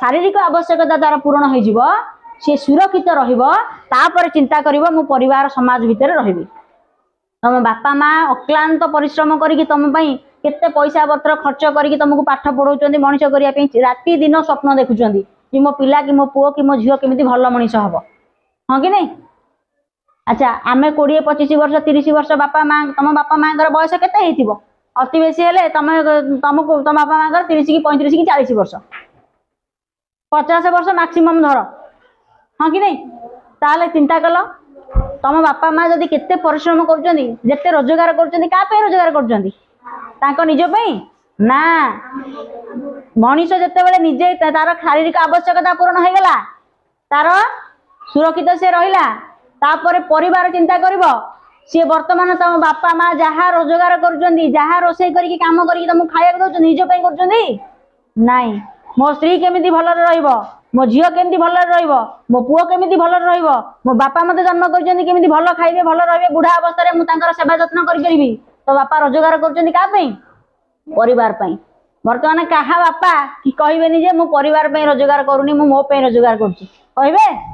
शारीरिक आवश्यकता तार पूरण हो सी सुरक्षित रपर चिंता कर परिवार समाज भितर रही तुम बापा माँ अक्लांत परिश्रम करी तुम केते पैसा पत्र खर्च करके तुमको पाठ पढ़ाऊँ मनीष करने राति दिन स्वप्न देखुं कि मो पिला कि मो पुओ कि मो झील केमी भल मनीष हम हाँ कि नहीं। अच्छा आम 20-25 वर्ष 30 वर्ष बापा माँ तुम बापा माँ बयस के अति बेसी हेले तुमको तुम बापा माँ 30 कि 35 कि 40 वर्ष 50 वर्ष मैक्सिमम धर हाँ कि नहीं। ताले चिंता कल तुम बापा माँ जदि केते परिश्रम करते रोजगार कर रोजगार कर निज ना मनीष जिते निजे तार शारीरिक आवश्यकता पूरण हो गला तार सुरक्षित से रहा तापर परिवार चिंता कर सी बर्तमान तुम बापा माँ जहाँ रोजगार कर रोसे करके काम करके तुमको खाया दौर निज कर नाई मो स्त्री केमी भल मो झील केमी भल मो पुओ केमी भल मो बापा मत जन्म कर भल खाइबे भल रे बुढ़ा अवस्था मुझे सेवा जत्न करी तो बापा रोजगार कर परिवार बर्तमान क्या बापा कि कहे जे मो परिवार रोजगार करूनी मो रोजगार करुँचे